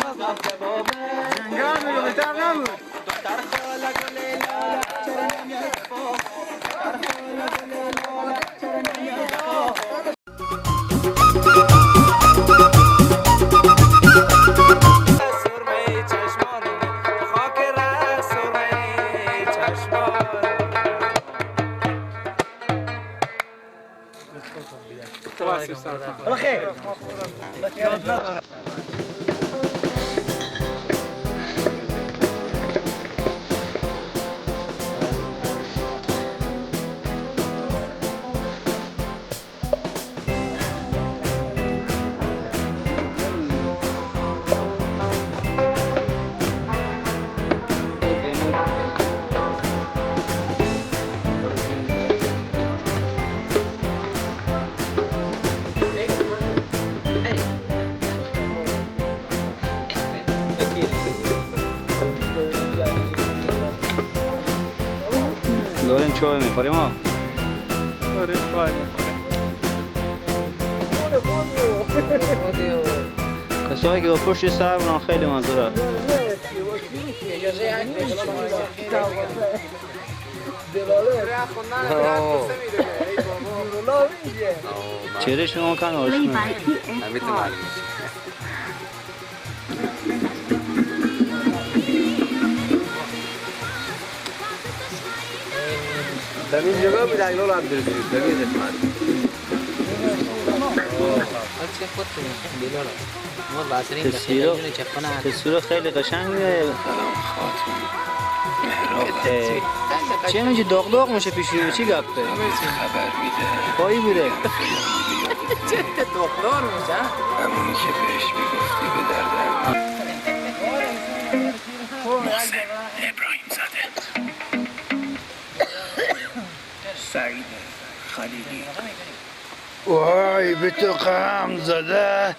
مغزم کبابه جنگل میگه بهتر نبود دختر خاله گل لاله چرا نمیای به بابا دختر خاله گل لاله چرا نمیای به بابا سرمه چشمانه خاک ره سرمه چشمانه حالا خیر داریم چای میخوریم ها؟ آره چای میخوریم کسایی که با پشت سر برن خیلی منظوره چهره شما کن آشنا در این جگه به دنگلال هم بردید در این قسمت تصویر خیلی قشنگه چه اینجا داغ داغ میشه پیش رو چی گفته؟ پایی بوده چه دختر میشه؟ همونی که بهش میگفتی به دردم محسن ابراهیم زاده سعید خلیلی وای به تو غم زده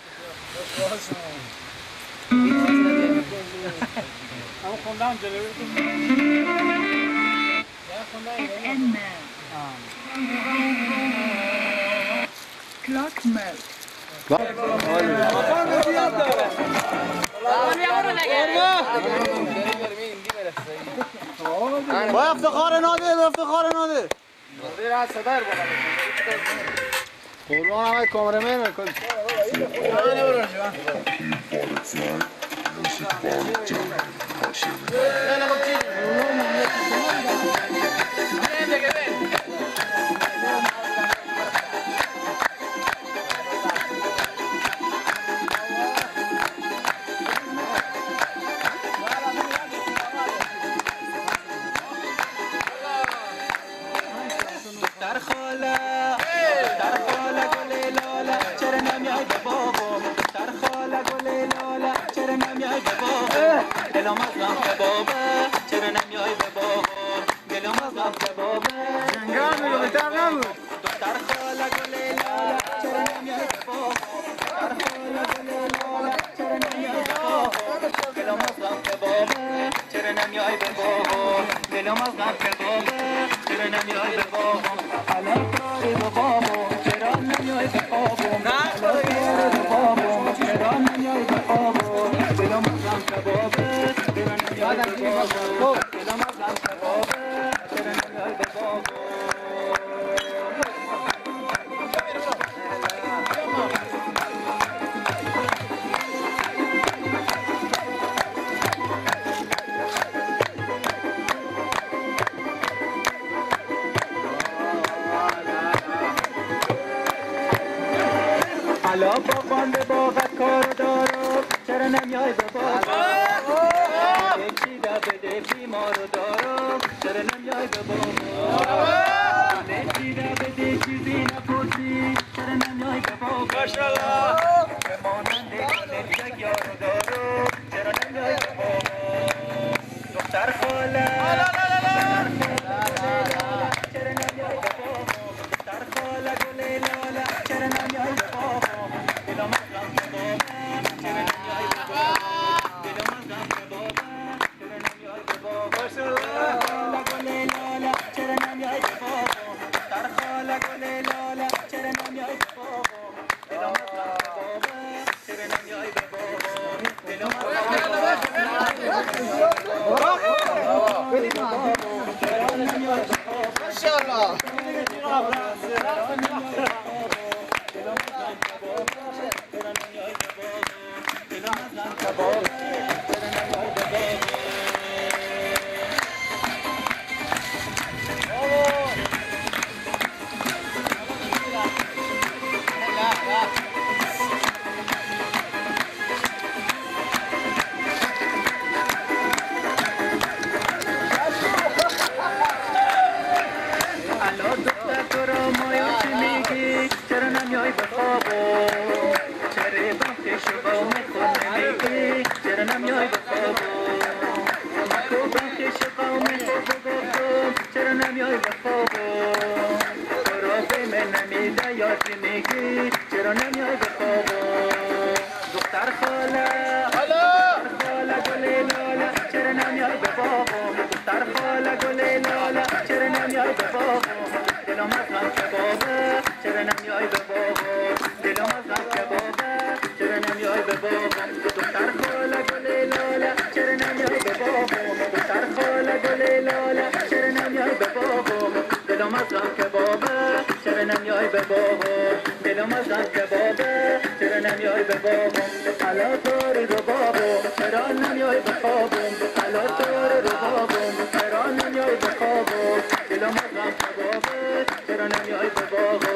با افتخار نادر با افتخار نادر قربان همه کامرمن کن جنگل میگه بهتر نبود دختر خاله گل لاله چرا نمیای به بابا دختر خاله گل لاله چرا نمیای به بابا دلم از غم کبابه چرا نمیای به بابا دلم از غم کبابه چرا نمیای به بابا الان کاری به بابا چرا نمیای به بابا الان کاری به بابا چرا نمیای به بابا دلم از غم کبابه چرا نمیای به بابا دلم از غم کبابه چرا نمیای به بابا حالا بابام به باغت کار دارم چرا نمیای به بابا نچیده بده بیمارو دارم چرا نمیای به بابا نچیده بده چیزی نپرسی چرا نمیای به بابا ماشاءالله به مانند گل یارو دارم چرا نمیای به بابا دختر خاله چرا نمیای به بابا دختر خاله گل لاله چرا نمیای به بابا دلم از غم کبابه چرا نمیای به بابا دلم کباب چرا نمیای به بابا الان دختر تو را مایا چی میگی چرا نمیای به خوابو چرا بخش با میخونه میگی چرا نمیای به خوابو تو بخش قوم تو گفتم چرا نمیای به خوابو تو را به من نمیده یاد میگی چرا نمیای به خوابو دختر خاله گل لاله چرا نمیای به بابا دختر خاله گل لاله چرا نمیای به بابا دلم از غم کبابه چرا نمیای به بابا دلم از غم کبابه چرا نمیای به بابا دختر خاله گل لاله چرا نمیای به بابا دختر خاله گل لاله چرا نمیای به بابا دلم از غم کبابه چرا نمیای به بابا دلم از غم کبابه چرا نمیای به بابا حالا طوری رو بابا چرا نمیای به خوابم حالا طوری رو بابا چرا نمیای به خوابم دلم از غم کبابه چرا نمیای به بابا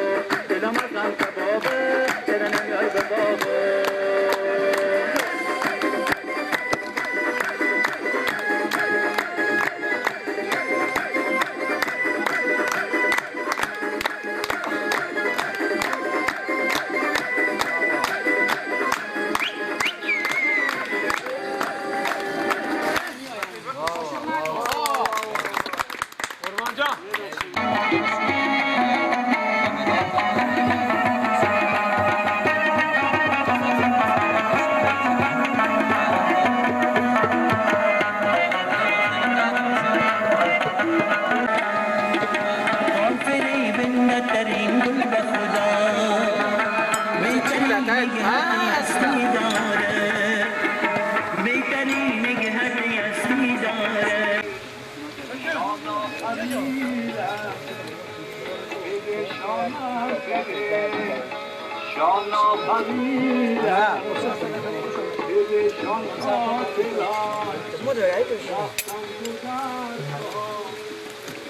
دلم از غم کبابه چرا نمیای به بابا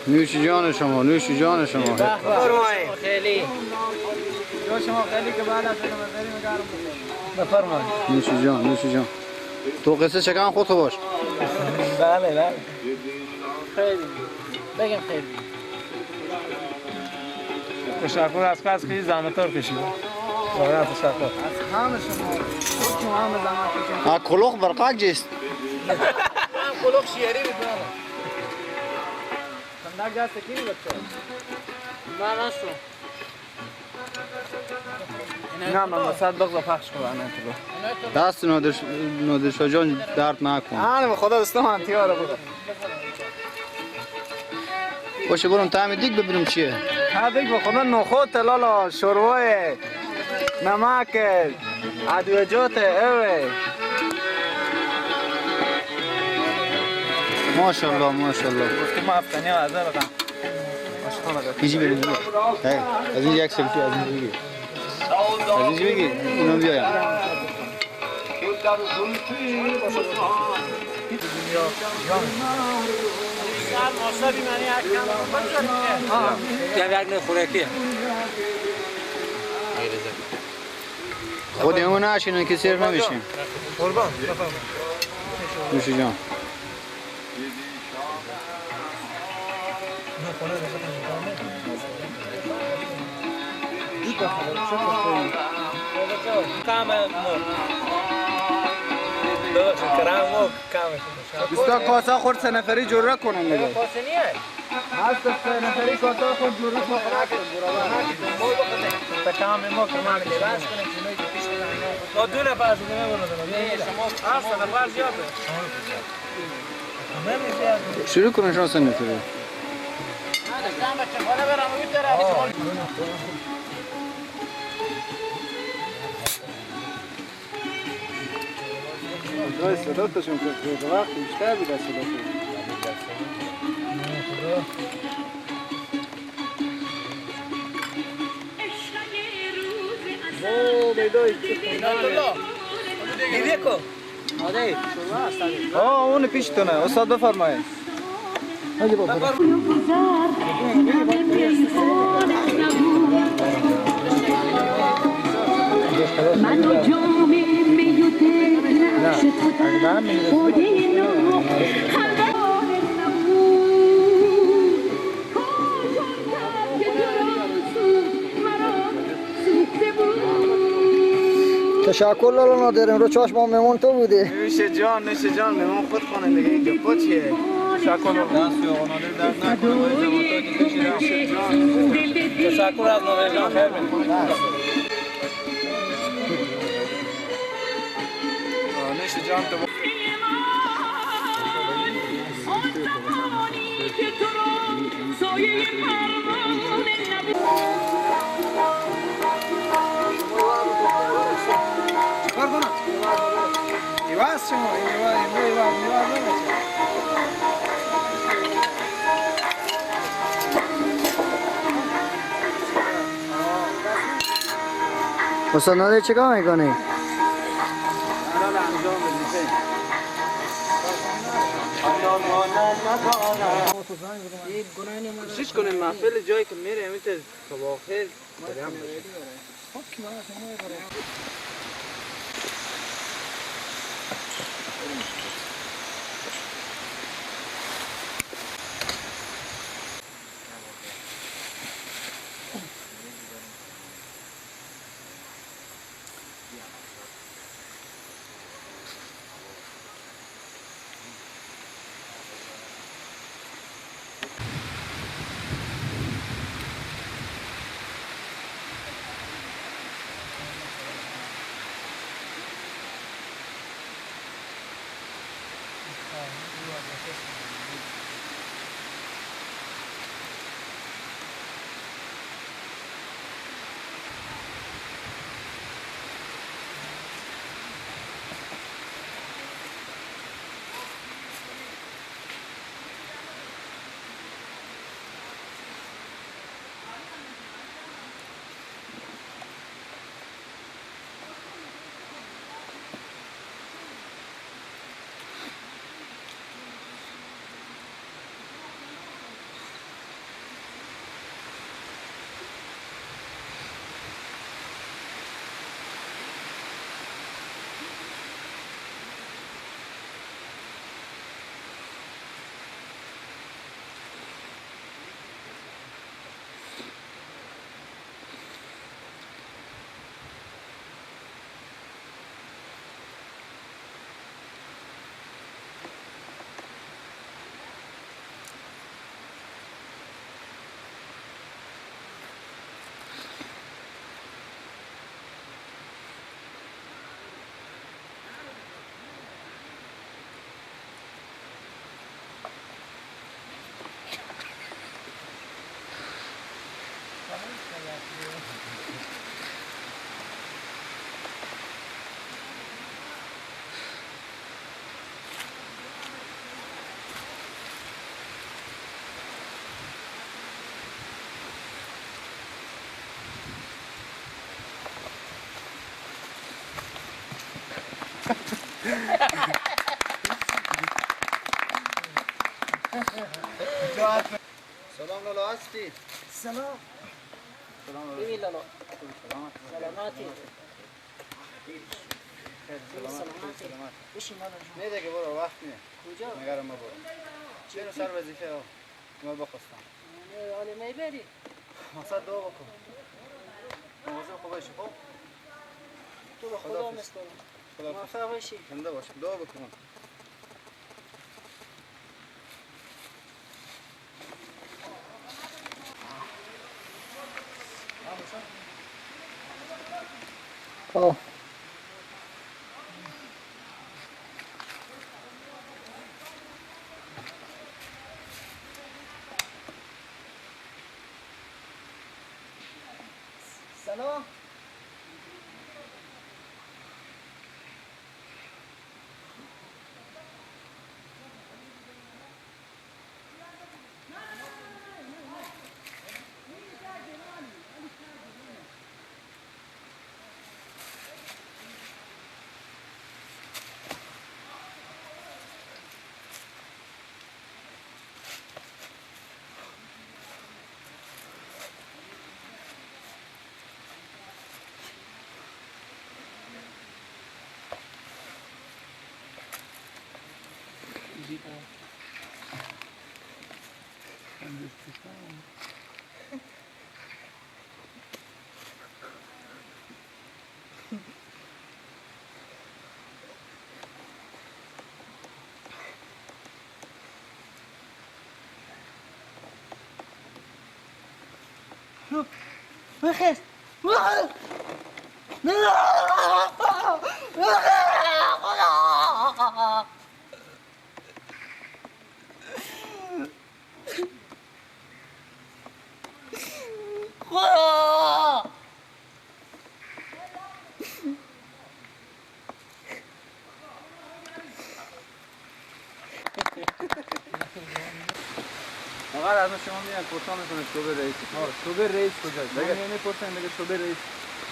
نوش جان شما نوش جان شما خیلی جو شما خیلی که بعد از نظری میگارم بفرمایید نوش جان نوش جان تو قصه چکن خودت باش بله بله خیلی بگم خیلی تشکر از کس که زحمت رو کشید واقعا تشکر همه شما همه زحمت کشید کلوخ برقاق جست کلوخ شیری میکنم صندوق جست کی بچه من هستم نه من مسد بغض پخش کنم تو دست نادر شاه جان درد نکن به خدا دستم انتیار بود باشه برم طعم دیگ ببینم چیه ها دیگ به خدا نخود لالا شروع نمک ادویجات اوه ماشاءالله ماشاءالله گفتم هفتنی و عزا بقم پیجی بریم از این یک سلفی از این بگیر از اینجا بگیر اونم بیایم یک خوراکی خود اون نشینه که صرف نمیشیم قربان نوش جان بستا کاسه خورد سه نفری جوره کنم میگه کاسه نیه هست سه نفری کاسه خورد جوره کنم بکام ما کمان لباس کنیم چونایی که پیش کنیم ما دو نفر از دیگه بردیم شما هست نفر زیاده شروع کنن شما سه نفری دای صدا تاشون که وقت بیشتر بیده صدا بیدای دیگه کو اون پیشتونه استاد بفرمایید. منو جام میوته نقش تو خود اینو تشکر لالا نداریم رو چاش ما مهمون تو بودی. نوش جان مهمون خود خانه دیگه اینجا خود چیه؟ تشکر دست یا نادر درد نکنه با زمانتاتی کشیدم. تشکر از نادر جان خیر بینید. نوش جان تو استاد نداری چیکار میکنی؟ کوشش کنیم محفل جایی که میره میتونه صباح خیر سلام لالا هستی؟ سلام. سلام ببین لالا. سلامتی. سلامتی. بشین لالا جون. نه دیگه برو وقت نیه. کجا؟ نگرم ما برو. چرا سر وظیفه ها؟ ما بخواستم. حالا میبری؟ مقصد دعا بکن. مواظب خدا باشی خب؟ تو به خدا میسپارم. موفق باشی. زنده باش. دعا بکن. آه. سلام. بخیر فقط از شما میاد پرسان میکنه شعبه رئیس. شعبه رئیس کجاست؟ من میپرسم دیگه شعبه رئیس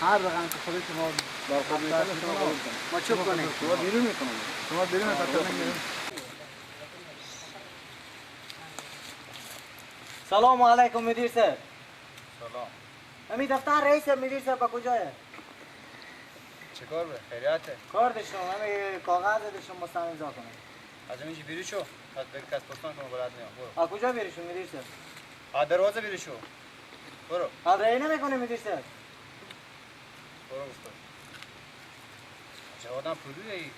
هر رقم که خود شما برخورد میکنه شما قبول کنید. ما چوب کنیم شما بیرون میکنم. شما بیرون میکنم. سلام علیکم مدیر صاحب. سلام. امی دفتر رئیس مدیر صاحب با کجایه؟ چه کار به؟ خیریته؟ کار داشتم امی کاغذ داشتم مستند امضا کنم. از اینجا بیرون شو. بعد بگی کس پرسان کنم بلد نیم. برو. از کجا بیرشون مدیر صاحب؟ از دروازه بیرون شو. برو. از رای نمیکنه مدیر صاحب. برو استاد. چه آدم پولویه ای؟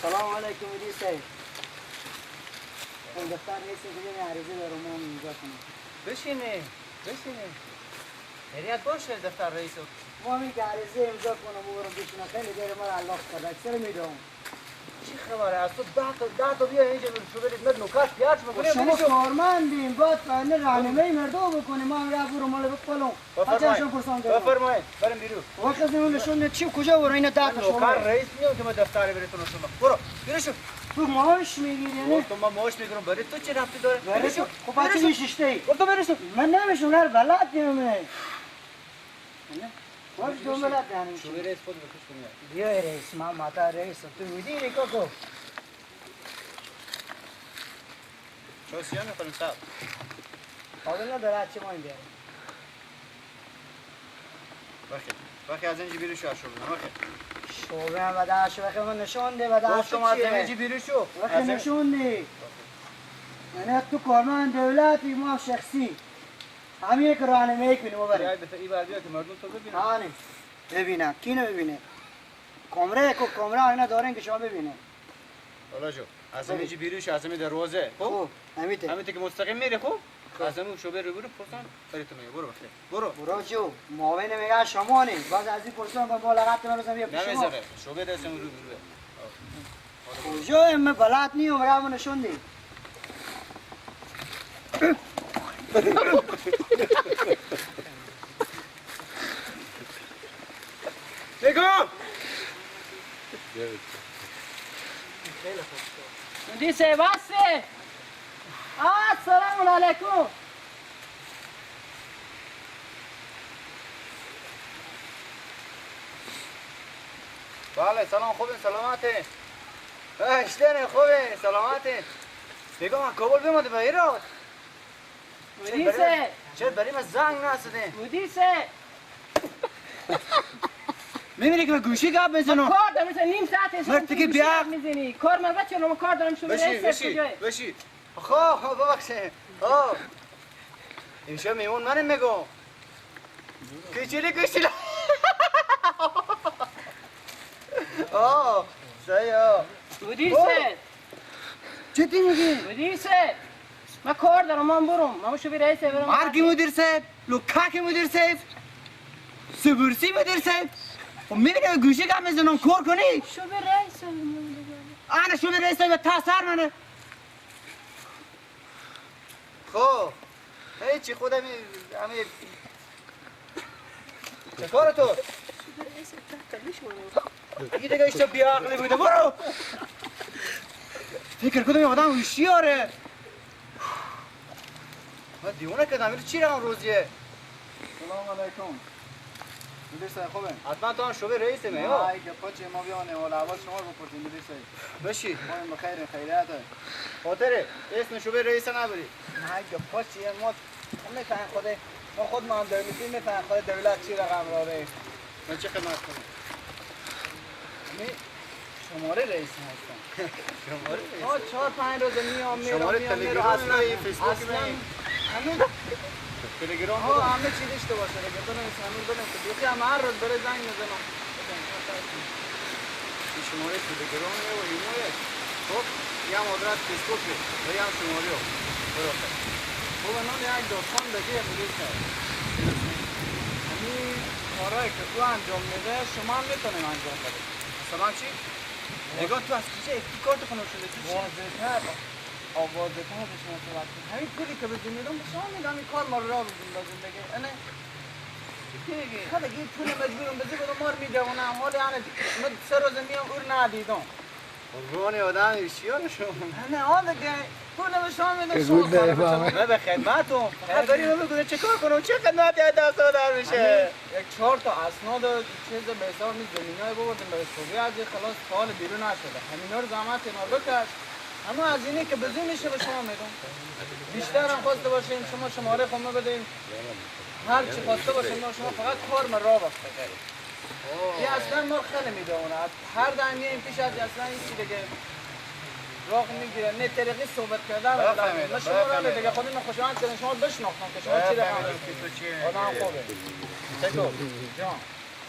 سلام علیکم مدیر صاحب. اون دفتر رئیس دیگه عریضه دارم اون امضا کنم. بشینه. خیریت باشه دفتر رئیس. ما همین که عریضه امضا کنم و برم بشینم خیلی دیر ما علاق کرده اکثر میدونم. چی خبره؟ از تو ده تا بیا اینجا شو برید مد نوکات پیاز بکنیم. شما کارمندیم باید فعلا راهنمایی مردم بکنیم. ما هم راه برو مال بقبلم. هرچند پرسان دارم. بفرمایید. بریم بیرون. وقت از اون نشون چی کجا برو اینا ده تا شما. نوکر رئیس میام که ما دفتر براتون نشون بدم. برو. بیرون شو. تو معاش میگیری نه؟ تو ما معاش میگیرم برای تو چه ربطی داره؟ برای تو خب بچه میششته ای. تو برسو. من نمیشم هر بلد نیمه. باش دو بلد یعنی. شو رئیس خود بکش کنید. بیا رئیس ما ماتا رئیس تو میدی کوکو. شو سیان میکنیم صاحب. حالا نداره چه ما این بیارم. بخیر از اینجا بیرون شو بدم. بخیر. شوبه هم بده شو بخیر من نشون ده بده گفتم از اینجا بیرون شو. بخیر نشون ده. یعنی تو کارمند دولتی ما شخصی. همین که راهنمایی کنیم و بریم. ای بار بیا که مردم تو ببینن. ها نه. ببینم کی نمیبینه. کامرا اینا دارن که شما ببینه. حالا جو. از اینجا بیرون شو از این دروازه. خب؟ همین که مستقیم میره خب؟ از اون شو برو پرسان برید تو میگه برو بخیر. برو جو معاون میگه شما نه. باز از این پرسان با لغت من بزنم بیا پیش شما. نمیذاره. شو برو اسم رو کجا من بلد نیم برام نشون دی. نگاه مدیر صاحب هسته؟ السلام علیکم. بله سلام خوبه سلامته اشتنه خوبه سلامته بگم من کابل بیامده به ایران مدیر صاحب چه بریم از زنگ نسده مدیر صاحب میبینی که من گوشی گپ میزنم کار دارم مثلا نیم ساعت هست مرد دیگه بیا. میزنی کار من بچه رو کار دارم شو بشی خب ببخشید این شب میمون منم میگم کچلی سیا مدیر صاحب چی میگی؟ مدیر صاحب من کار دارم من برم من شو رئیس برم مارکی مدیر صاحب لوکاکی مدیر صاحب سبورسی مدیر صاحب میبینی گوشی گپ میزنم کار کنی شو رئیس انا شو رئیس صاحب تا سر منه خب هیچی خودم همه چه کار تو دیگه اشتا بیا عقلی بوده برو فکر کدوم یه آدم هوشیاره من دیونه کردم این چی رقم روزیه سلام علیکم. مدیر صاحب خوبه؟ حتما تو هم شبه رئیسه میو ای که پاچه ما بیانه حالا اول شما رو بپرسیم مدیر صاحب. بشی ما بخیر خیریت هست. خاطره اسم شبه رئیسه نبری نه که پاچه ما میفهم خوده ما خود ما هم دولتی میفهم خود دولت چی رقم راره. من چه خدمت کنم شماره رئیس هستم. شماره آه 4-5 روز میام شماره میرم تلگرام اصلا نه فیسبوک اصلا نه هنوز تلگرام ها همه چی داشته باشه دیگه هنوز بدم که دیگه هم هر روز بره زنگ میزنم. این شماره تلگرام و ایمیل خب یا آدرس فیسبوک و یا شماره برو خب الان یک داستان دیگه میگه که همین کارهایی که تو انجام میده شما هم میتونین انجام بدید. مثلا چی؟ نگاه تو از کجا کی کارت خونم شده تو چی؟ واضح‌تر آوازه‌تر بشن صحبت کنید. همین پولی که به میدم به شما میدم این کار ما رو راه بدیم لازم دیگه. اینه خیلی این پول مجبورم بزی بدم مار میدونم حالا یعنی من 3 روز میام اون ندیدم. قربان آدم ایشیار شما نه آن دیگه پول به شما میدم شما کار بکنید. من به خدمتم فقط داری من بگو چه کار کنم چه خدمتی از دست دار میشه یک 4 تا اسناد و چیز به حساب می زمینای بردیم به سوری از خلاص سال بیرون نشده. همینا رو زحمت کنار بکش. اما از اینی که بزی میشه به شما میدم. بیشتر هم خواسته باشین شما شماره خودم بدین. هر چی خواسته باشین شما فقط کار من راه بفرستید. یه اصلا ما خیلی میدونه هر دمی این پیش از اصلا این چیز دیگه راه میگیره نه طریقی صحبت کردن من شما رو دیگه خودم خوشحال کردم شما بشناختم که شما چی رقم آدم خوبه چطور؟ جان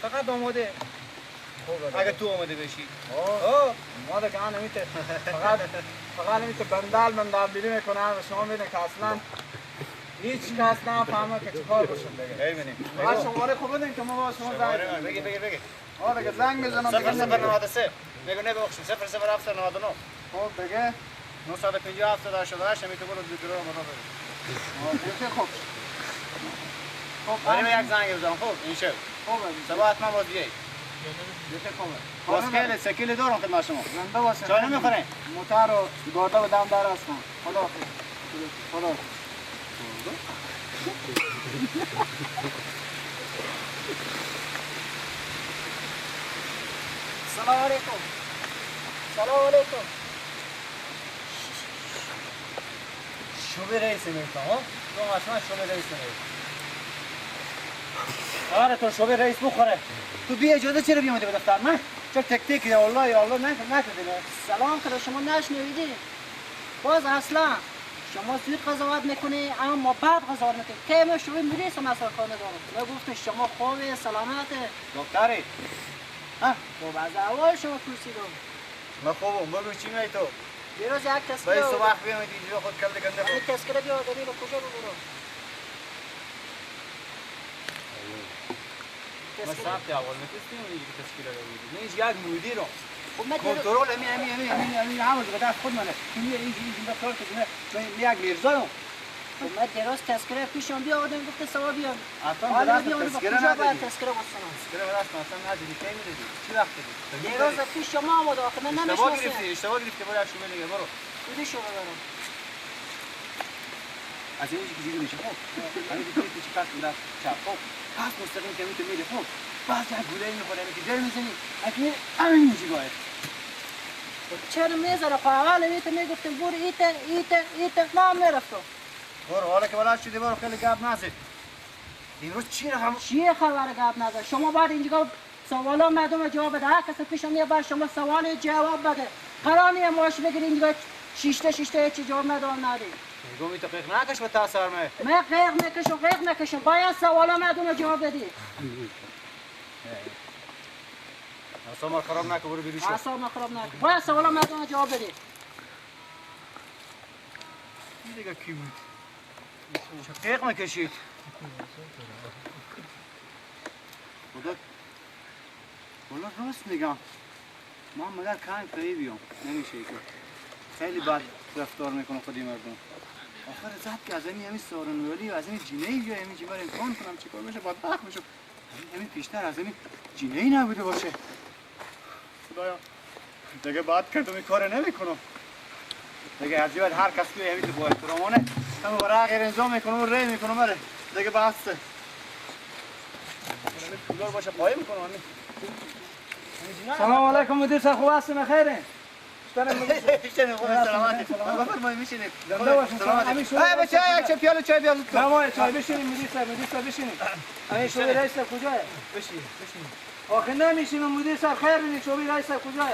فقط آماده خوبه اگه تو آماده بشی ما دیگه نمیته فقط نمیته بندال بیرون میکنم و شما میدونید که اصلا هیچ کس نفهمه که چه کار بشون دیگه ببینیم ما شماره خوب بدین که ما با شما زنگ بگی دیگه زنگ میزنم 0093 بگو نه بخشیم 00799 خب دیگه 957 88 همی تو برو دیگران مرا بریم دیگه خوب بریم یک زنگ بزنم خب این شب خوبه صبح حتما باز بیایی دیگه خوبه باسکل سکیل دارم خدمت شما زنده باشه چای نمیخورین موتر و گارده و دم در هستم خدا سلام علیکم سلام علیکم شوبه رئیس میگم ها تو اصلا شوبه رئیس میگم آره تو شوبه رئیس بخوره تو بی اجازه چرا بیامدی به دفتر من چرا تک یا الله یا الله نکردی سلام که شما نشنویدی باز اصلا شما زود قضاوت میکنی اما بعد قضاوت میکنی که ما شوی میرسم از خانه دارم ما گفتم شما خوبه سلامته دکتری خب از اول شما پرسیدم من خوبم بگو چی میای تو دیروز یک کس باید صبح بیامدی اینجا خود کل کنده یک کس که بیا داری به کجا ببرم ما ساعت اول نکستیم و یک تشکیل رو بودیم نه یک مدیرم خب من دیروز کنترل همین عمل به دست خود منه این کار کنه من یک میرزایم خب من دیروز تذکره پیشم بیا آدم گفته سوا بیام اصلا حالا به بیا دست به تذکره کجا باید ندادی تذکره بستنم تذکره به دست اصلا ندادی کی میدادی چی وقت دادی دیروز پیش شما آمده آخه من نمیشناسم اشتباه گرفتی برو شو دیگه برو بودی شما برم از این چیزی میشه خب همین دیگه چی پس میاد چپ خب پس مستقیم که میتونی میری خب بعد یک گوله میخوره که جای میزنی اگه همین میشه گاهی چرا میذاره خب اول میگفتم برو ایته ما میرفتم برو حالا که بلند شدی برو خیلی گپ نزد امروز چی رقم چیه خبر گپ نزد شما بعد اینجا سوالا مردم جواب بده هر کس پیش میاد شما سوال جواب بده قرار نیه ماش بگیرین اینجا شیشته چی جواب ندی میگم تو قیق نکش به تاثیر من قیق نکشم باید سوالا مردم جواب بدی اصلا خراب نکن برو بیرون شو اصلا خراب نکن باید سوالا مردم جواب بدی این دیگه کی بود چه قیق میکشید خدا والله راست میگم ما مگر کن کهی بیام نمیشه که خیلی بد رفتار میکنم خودی مردم آخر زد که از همین سارنوالی و از این جینه ای همین جیبر امکان کنم چیکار بشه بدبخت میشم همین پیشتر از همین جینه ای نبوده باشه خدایا دیگه بعد کردم این کار نمیکنم دیگه از بعد هر کس که همین با احترامانه همه برای غیر انجام میکنم و ری میکنم بره دیگه بحثه پولار باشه پایه میکنم همین سلام علیکم مدیر صاحب خوب هستین خیرین بشینید خدا سلامتی بفرمایید بشینید زنده باشین همین شما بچه یک پیاله چای بیار نمای چای بشینید مدیر صاحب بشینید همین شوی رئیس صاحب کجاه بشین آخه نمیشینم مدیر صاحب خیر بینید شوی رئیس صاحب کجاه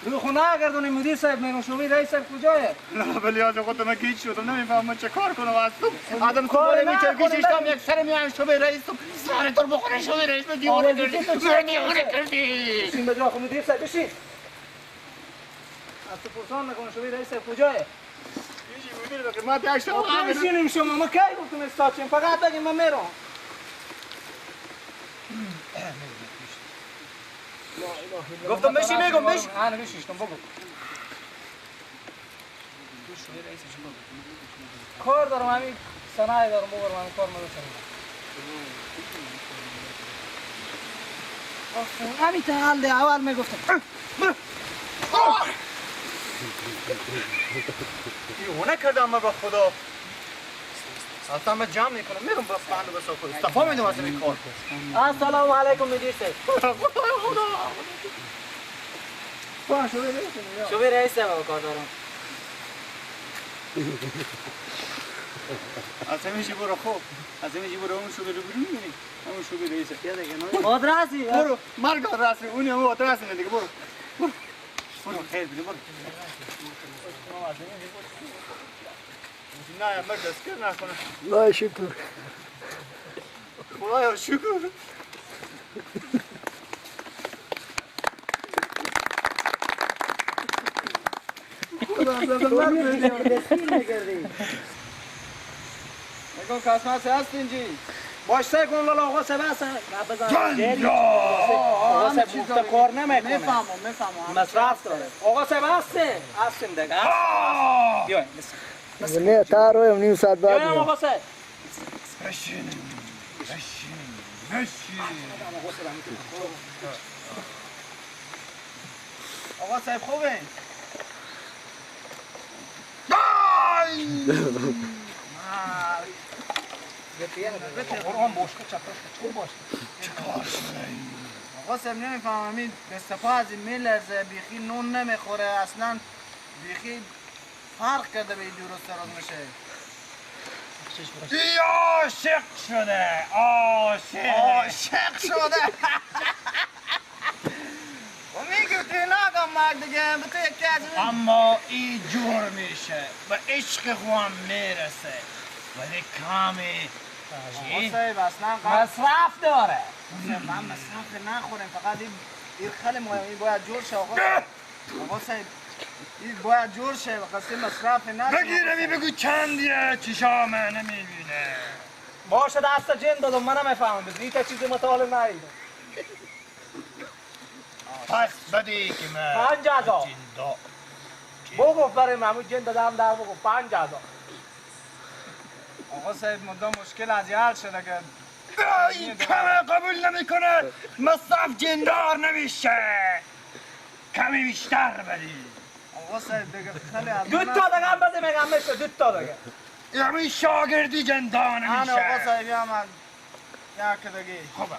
رو خونه گردونی مدیر صاحب میگم شوی رئیس صاحب کجاه نه ولی از خودم من گیج شدم نمیفهمم چه کار کنم اصلا آدم کار نمیشه گیجش کنم یک سر میام شوی رئیس سر تو بخوره شوی رئیس دیوونه کردی بشین به جا خود مدیر صاحب بشین از تو پرسان نکنه شوی رئیس صاحب کجاه ما دیگه شما بشینیم شما ما کی گفتم استاچیم فقط بگیم من میرم گفتم بشی میگم بشی نه بشیشتم بگو کار دارم همین صنایع دارم بگرم همین کار مدرسم همین تا حال ده اول میگفتم دیوونه کردم ما به خدا اصلا من جمع میکنم میرم با بنده بسا خود استفا میدم از این کار السلام علیکم مدیر صاحب شوی رئیس صاحب کار دارم از همیشه برو خوب از همیشه برو اون شوی رو میبینی اون شوی رئیسه آدرسی برو مرگ آدرسی اونی هم آدرسی نه دیگه برو خیر بده برو نه مرد دستگیر نکنه لا شکر خدایا شکر میگم کسمت هستین جی باشته کن لالا آقا صاحب هستن آقا صاحب گفته کار نمیکنه میفهمم مصرف داره آقا صاحب هستیم دیگه بیاین نه تا رویم نیم ساعت بعد بیاین میام آقا صاحب بشینیم آقا صاحب خوبه آقا صاحب نمیفهمم این استفا از این میلرزه بیخی نون نمیخوره اصلا بیخی فرق کرده به این درست درست میشه عاشق شده عاشق شده و میگه توی ناگم مرد دیگه به تو یکی از این اما این جور میشه و عشق خوام میرسه ولی کامی آقا صاحب اصلا مصرف داره من مصرف نخوریم فقط این خیلی مهم این باید جور شه آقا صاحب این باید جور شه و قصدی مصرف نشه بگیرمی بگو چندیه چشام نمیبینه باشه دست جن دادم من نمیفهمم این تا چیزی مطالب نهیدم پس بدی که من 5000 جندا بگو برای محمود جن دادم در بگو 5000 آقا صاحب مدام مشکل از حل شده که این کمه قبول نمیکنه مصرف جندار نمیشه کمی بیشتر بدی آقا صاحب دیگه خیلی از دو تا دیگه هم بده میگم میشه دو تا دیگه یعنی شاگردی جندار آن نمیشه آقا صاحبی هم از یک دیگه خوبه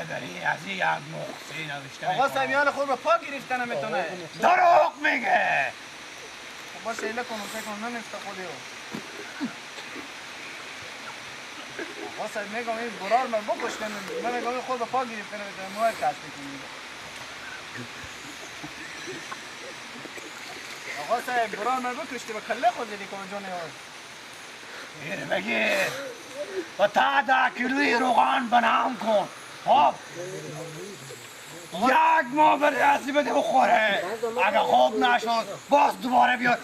داری از این یک مخصی نوشته آقا صاحبی حال خود رو پا گرفته نمیتونه دروغ میگه خب باشه ایله کنم فکر کنم نمیفته خودی رو آقا صاحب میگم این برار من بکشتن من میگم این خود رو پا گرفته نمیتونه موهای کشت کنیم آقا صاحب برار من بکشتی با کله خود دیدی کنم جانه ها بگیر بگیر و تا 10 کیلوی روغن بنام کن خب یک ماه بر رسی بده بخوره اگه خوب نشد باز دوباره بیاد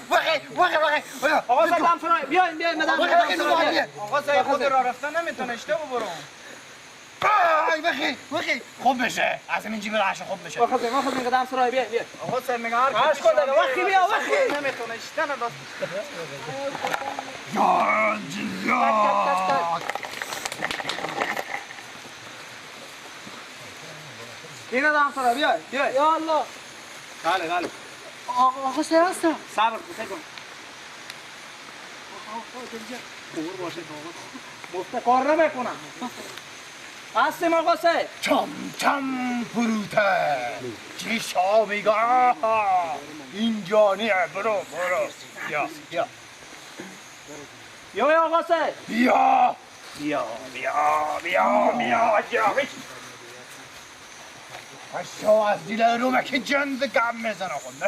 آقا صاحب دم فرای بیاین مدام آقا صاحب خود را رفتن نمیتونه اشته ببرم بخی خوب بشه از این جیب رعش خوب بشه آقا صاحب خود میگم دم فرای بیا آقا صاحب میگه هر عرض کن دیگه وقتی بیا وقتی نمیتونه اشته نداشت اینو دم فرای بیا یا الله بله آقا صاحب هستم صبر کن مفت کار نمیکنم. هستیم آقا سید. چم چم فروته چی شا میگه اینجا نیه برو بیا یا آقا سید. بیا اشا از دیل رو که جند گم میزنه خود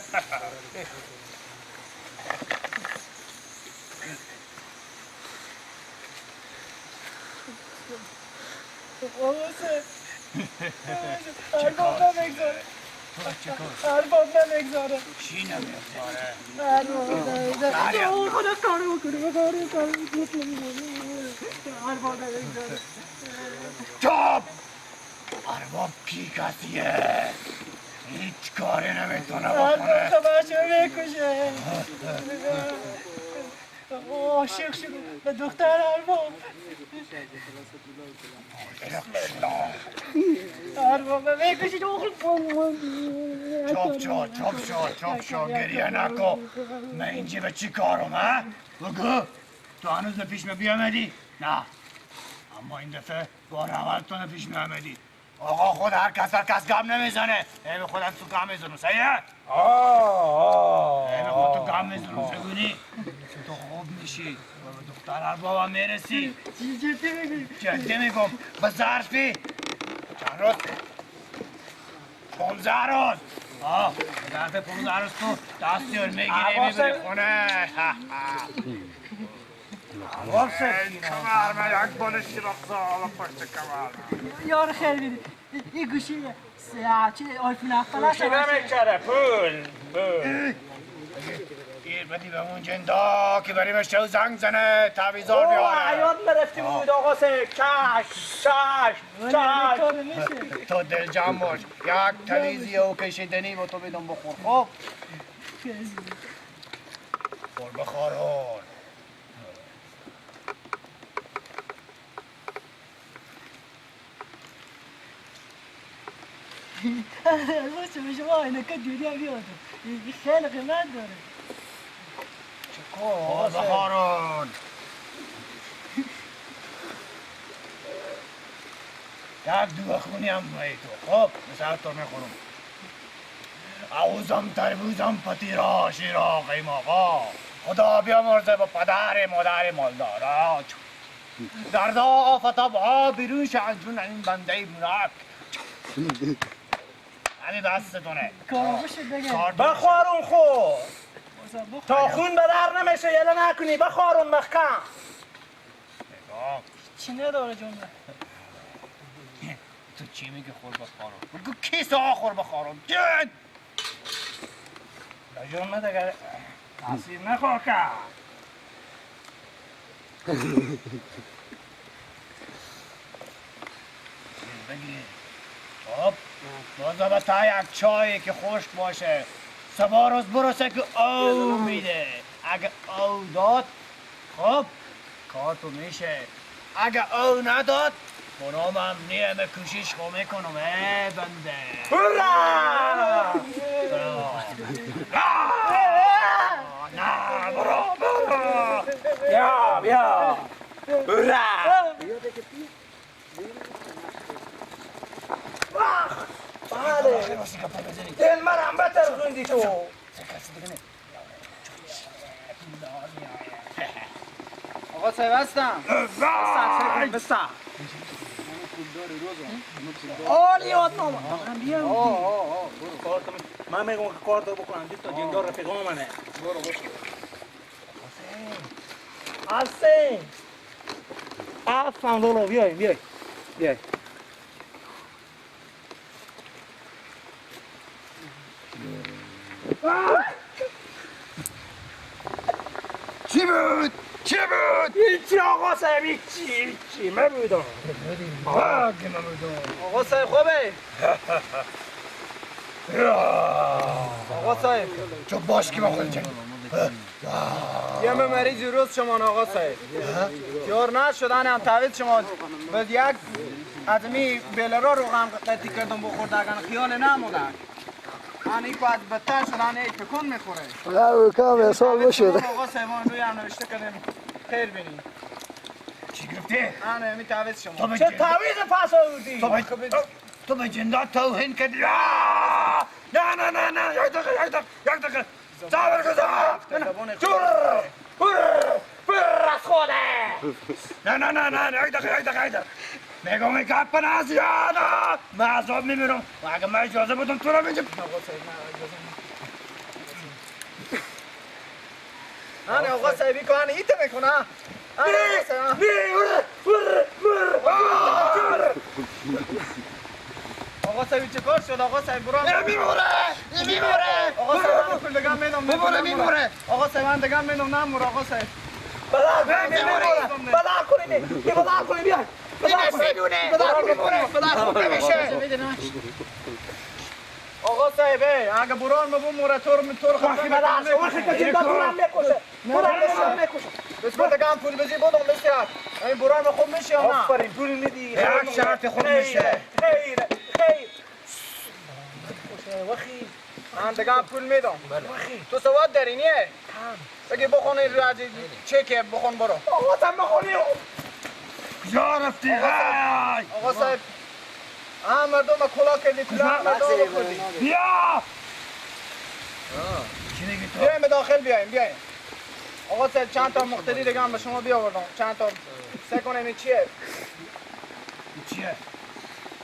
آقا سید. ارباب نمیگذاره. ارباب نمیگذاره. چی نمیگذاره؟ ارباب نمیگذاره. خدا کارو بکنه. ارباب نمیگذاره. چاپ ارباب کی کسیه هیچ کاری نمیتونه بکنه ارباب بچه میکشه. عاشق شد به دختر ارباب. ارباب میکشه. چاپ شو گریه نکو من اینجا به چی کارم ها؟ بگو تو هنوز پیش بیامدی؟ نه اما این دفعه بار اول تو پیش میامدی آقا خود هر کس گم نمیزنه به خودت تو گم میزنو سیه؟ به خود تو گم میزنو سگونی تو خوب میشی و به دختر اربابم میرسی جدی میگم به ظرفی چند روز 15 روز ظرف 15 روز تو دستیار میگیری میبری خونه عرباب سید. کمر من یک بالشی رقصا و پشت کمر یار خیلی بیدی. این گوشی چه آیفون افتاله چی نمیکره پول گیر بدی به اون جندا که بریم شو زنگ زنه تعویزار بیاره حیات مرفتی بود آقا سید. چش تو دل جمع باش یک تلیزی او کشیدنی با تو بدون بخور خب خور بخورون باشه به شما اینکه جوری هم بیاده. خیلی قیمت داره. خور بخورون یک دو خونی هم بایی تو خب مثل تو میخورم عوضم تربوزم پتیرا شیرا قیماقا خدا بیامرزه با پدر مادر مالدارا دردا آفتا با بیرون شنجون این بنده منک همین دستتونه کارو بشه بگه. بخورون خود تا خون به در نمیشه یله نکنی. بخورون محکم. چی نداره جمله. تو چی میگه خور بخورم؟ بگو کیس آخور بخورم جد جمله دیگه تاثیر نخور که بگیر خب بازا به تا یک چایی که خشک باشه 3 روز برسه که او میده اگه او داد خب کار تو میشه اگه او نداد منامم نیم کشیش خو میکنم بنده هورا نه برو بیا هورا بله دل منم بتر خوندی تو. آقا سید بستم. بستم. آلی یاد نامه. من میگم که کار تو بکنم. دید تا جندار رفیقا منه. برو بشی. حسین. افهم لولو بیای. چی بود؟ هیچی آقا صاحب هیچی نبودم. آقا صاحب خوبه؟ آقا صاحب چون باش که بخوری چنگ یه مریض روز شما آقا صاحب یار نشدن هم تعویض شما باید یک ادمی بیلرا رو غم قطعی کردم بخوردگن خیال نمودن من این باید بدتر شدن ای تکون میخوره نه کام سال بشد آقا صاحب روی هم نوشته کردیم خیر بینیم چی گفتی؟ آنه همی تعویض شما تو به چه جن- تعویض پس آوردی؟ تو به جندات توهین کردی. نه نه نه نه یک دقیقه صبر کن جور بر از خوده. نه یک دقیقه میگم این گپ نزیاده. من عذاب میمیرم و اگه من اجازه بدم تو رو اینجا آنه آقا صاحبی که آنه ایته میکنه آقا صاحبی چه کار شد آقا صاحب برو میموره آقا صاحب من کل دگم میدم میموره آقا صاحب من دگم میدم نمور آقا صاحب بلا کنید بلا کنید بیای آقا صاحب اگه بران مبوموره طور وقتی بلا وقتی که جندا تو میکشه تو میکشه بسم دگم پول بزی بودم بسیار این بران خوب میشه یا نه آفرین پول میدی یک شرط خوب میشه خیر وخی من دگم پول میدم تو سواد داری نیه بگی بخون این راجی چکه بخون برو آقا تم بخونی کجا رفتی؟ های آقا صاحب مردم کلا کردی کلا مردم کردی بیا چی میگی تو؟ بیایم به داخل بیایم آقا صاحب چند تا مقتدی دیگه هم به شما بیاوردم چند تا سه کنیم این چیه چیه؟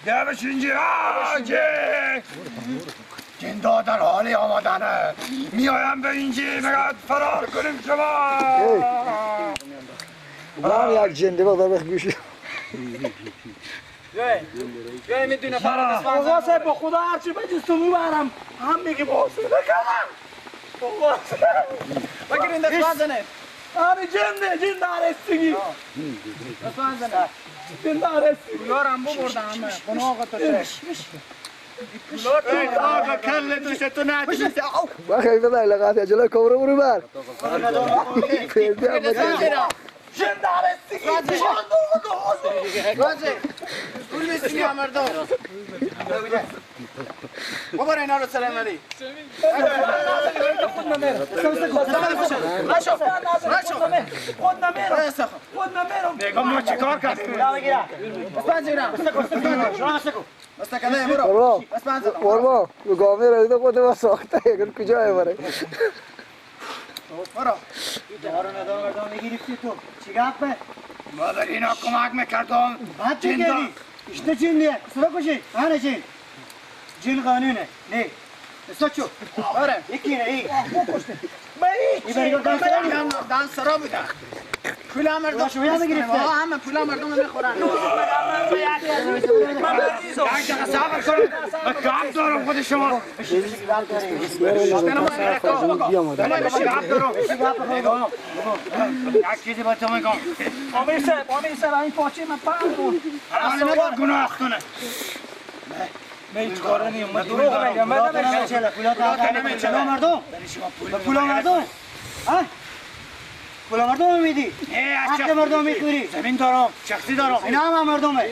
بیا بشین اینجا جندا در حال آمدنه میایم به اینجا میگه فرار کنیم شما من یک جنده بذار بخ گوشی بیایم میدونه فرار آقا صاحب به خدا هرچی بجیز تو میبرم هم میگی باسه نکنم آقا صاحب بگیر این دست بزنه آره جنده آرستگی دست بزنه جنده آرستگی کولار هم ببردم همه خونه آقا تو چه آقا کل دوشت تو ندیدی بخیر بذار لغات جلو کمره برو بر پیدا جنده آرستگی بازه پول بیستی هم مردم ببر اینا رو سلام علی خود نمیرم میگم ما چیکار کردیم؟ بسته کنه برو برو بس بزن برو تو گامی رسیده خود ما ساخته اگر کجا بره برو مادر اینا کمک میکردم جندا İşte Çinli, kusura koşun. Hani Çin? Çin kanunu ne? Saço. بره İki ne iyi. دان سرا بوده پولا مردم شویا میگرفته. همه پولا مردم میخورن یک دقیقه صبر کن من کام دارم خود شما کام دارم یک چیزی با تو میگم آمیر سر این پاچه من پام کن الان نباید گناه کنه من هیچ کاره نیم من دروغ میگم من نمیشه پولا مردم. پولا مردم. ها؟ پولا مردم میدی؟ حق مردم میخوری. زمین دارم شخصی دارم اینا هم مردمه.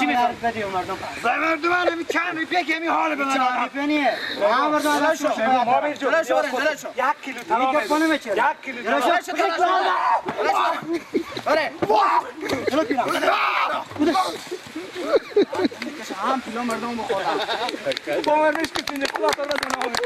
چی میخواد؟ بدی مردم. به مردم هم چند روپیه که می حال به من دارم پیپنیه. ها مردم الان شو. آمیر جون جلو شو بره جلو شو 1 کیلو تمام یک پونه میچه. 1 کیلو جلو تمام شو. بره جلو پیرا. هم پولا مردم بخورن باور نیست که تینه خلاص بزن آمیر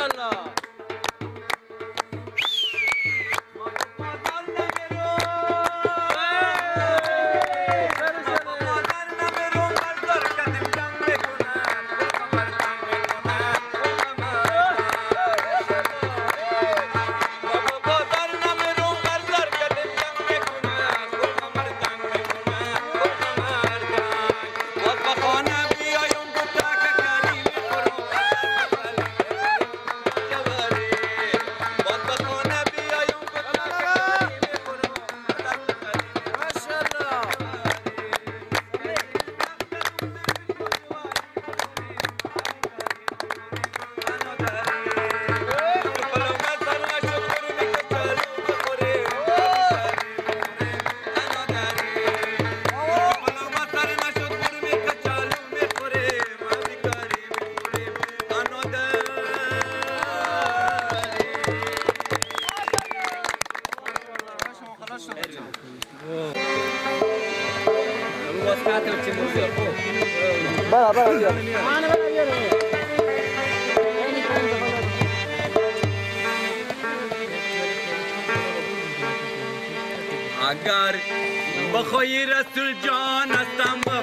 ماشاءالله برا بیا اگر بخوای رسول جان هستم با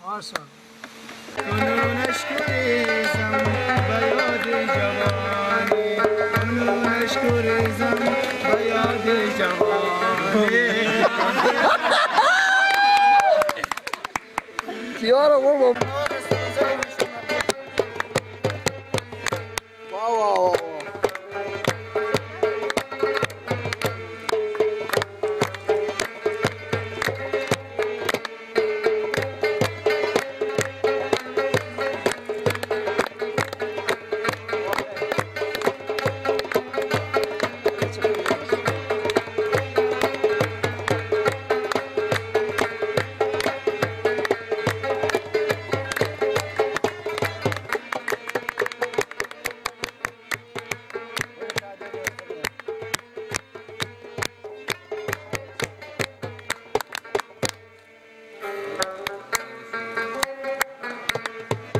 ماشاءالله. کنونش گریزم به یاد جوانی کنونش گریزم به یاد جوانی Chiara, guarda. Wow, wow, wow.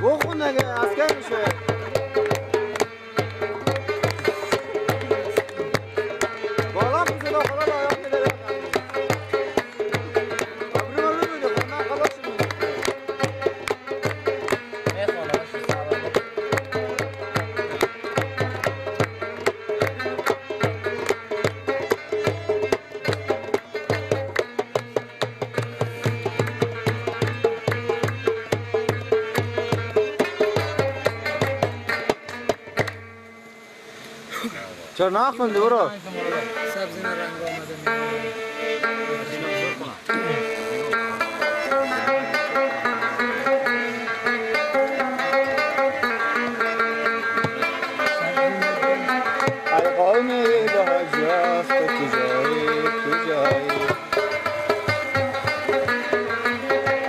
بخون دیگه اسکر میشه. بالا میشه خدا باید میده. ابرو رو میده خدا خلاص میده. چرا نخوندی برو؟ سبزی رنگ آمده. ای قومی به جفت کجایی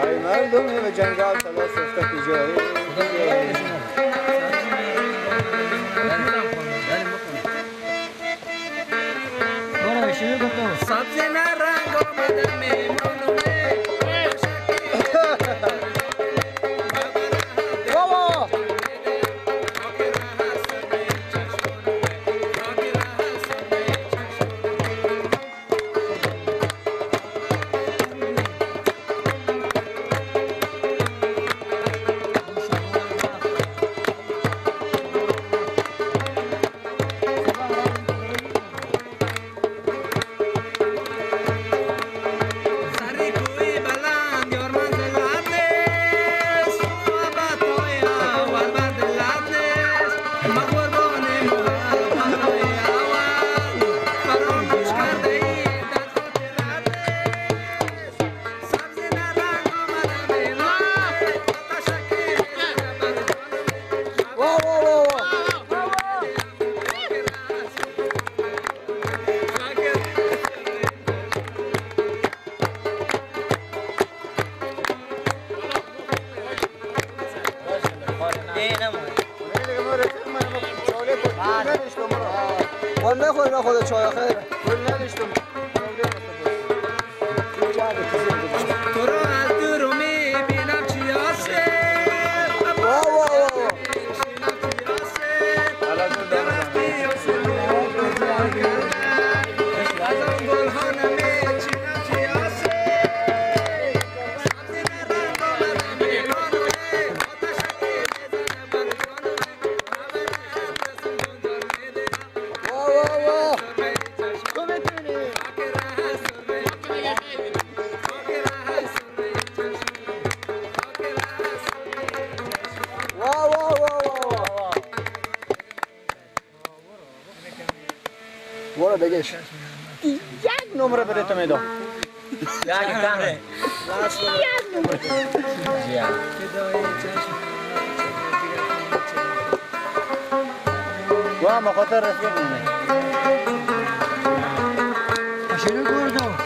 ای مردمی به جنگل تلاش رفته کجایی سبزی رنگ آمده میمونونه. نخوری نخوده چای خیره تو رو از دور میبینم چی هسته. برو بگش یک نمره بده میدم و هم خاطر رفیق نمه شنو گردم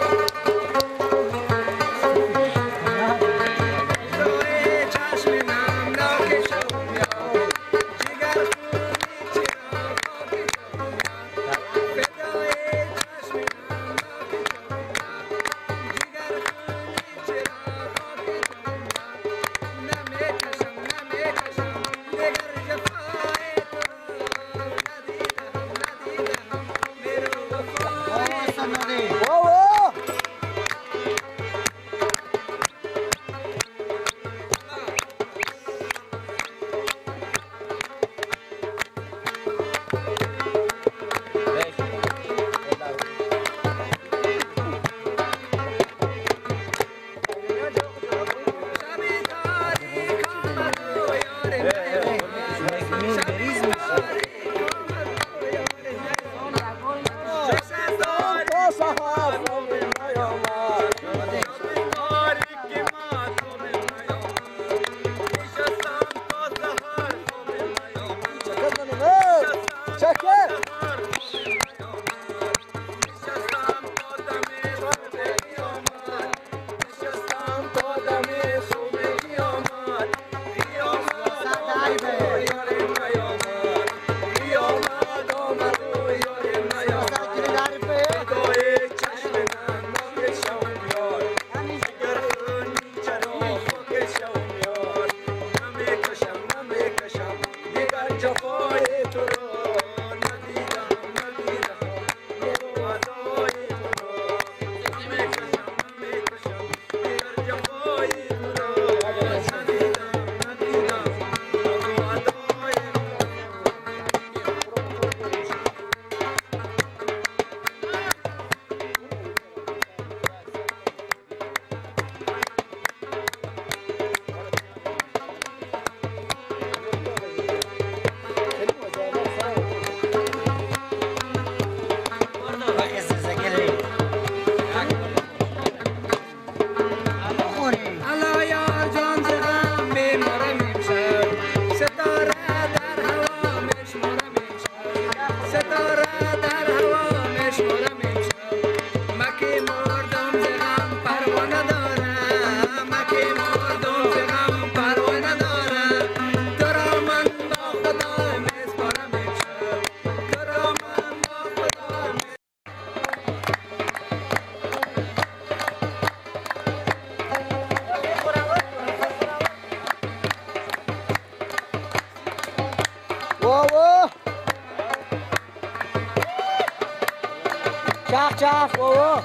چرخ بابا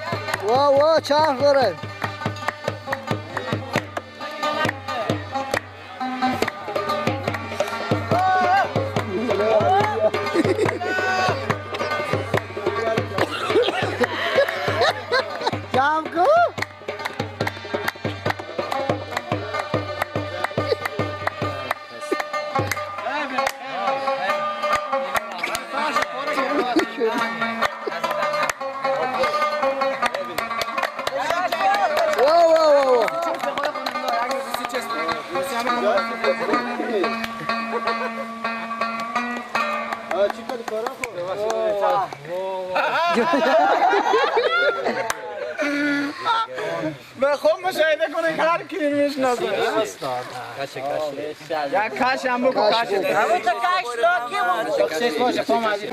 وا چرخ داره. جمع کن. به خود مشاهده کنه که هر کی میشناسه یک کش هم بکن کش شخصیت باشه فهم عزیز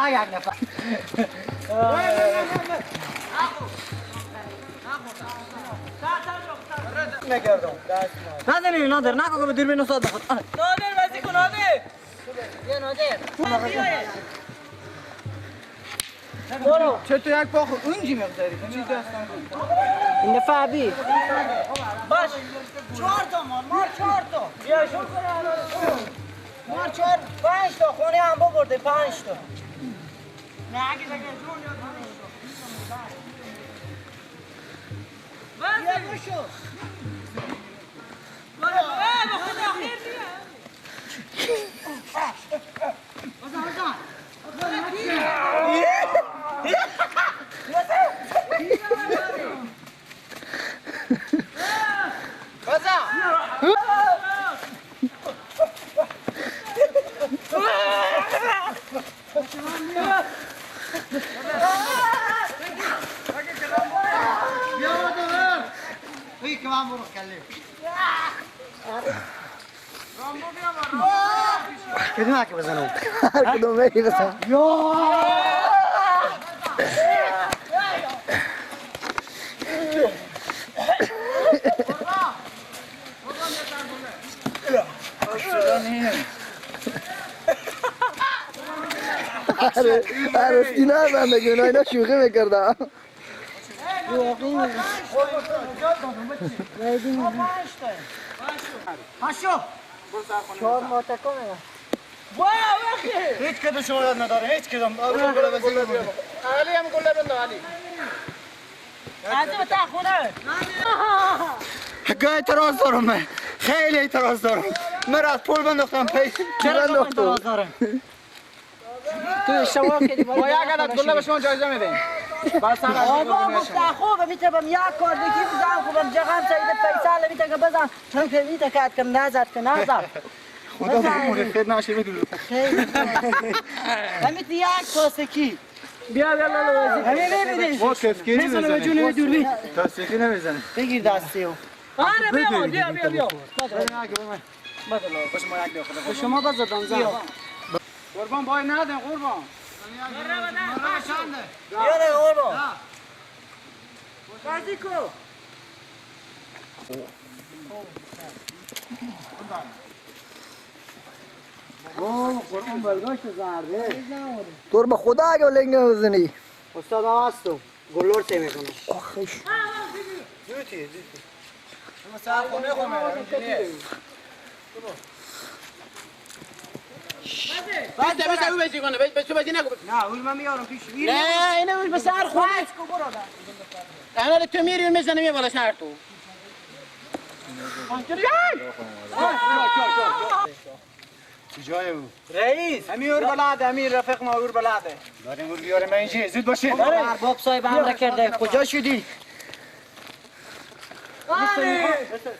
یک نفر نکردم نادر نادر نکن که به دوربین استاد بخواد نادر بازی کن نادر بیا نادر برو چه تو یک پا خود اونجی مقداری چی دستان این دفعه بی باش 4 تا مار 4 تا بیا شو مار 4 5 تا خونه هم ببرده 5 تا نه اگه بگه جون یا 5 تا بیا بشو برو به خدا خیر کدوم که بزنم هر کدوم بگی بزن هر سینه من بگیرن اینا شوخی میکردم هاشو 4 ماه تکونه هیچ کدوم شما یاد نداره هیچ کدوم گله بزنید علی هم گله بندو علی عزیز تا خونه گاه اعتراض دارم من خیلی اعتراض دارم من از پول بنداختم پی چرا اعتراض دارم تو اشتباه کردی با یک عدد گله به شما جایزه میدیم بس هم بابا گفته خوبه میتونم یک کار دیگه بزنم خوبم جغم سعید فیصل میتونم بزنم چون که میتونم که کم نزد که نزد خدا بگم خیر نشه بدون همیت یک تاسکی بیا بیا لالو همین ببینید ما کفگیری مثلا جون دوربین تاسکی نمیزنه بگیر دستی او آره بیا بیا بیا به شما بزدم زن قربان بای ندن قربان بیا نه قربان بازی کو قربان بلگاشت زرده تو به خدا اگه لنگ نمیزنی استاد هم هستم گلور تی میکنم آخش بس او بازی کنه بس تو بازی نکن نه اون من میارم پیش نه اینو به سر خونه انا تو میری میزنم یه بالا سر تو جای او رئیس امیر بلاد امیر رفیق ما اور بلاده داریم اون بیاریم اینجا زود باشید ارباب صاحب هم نکرده کجا شدی؟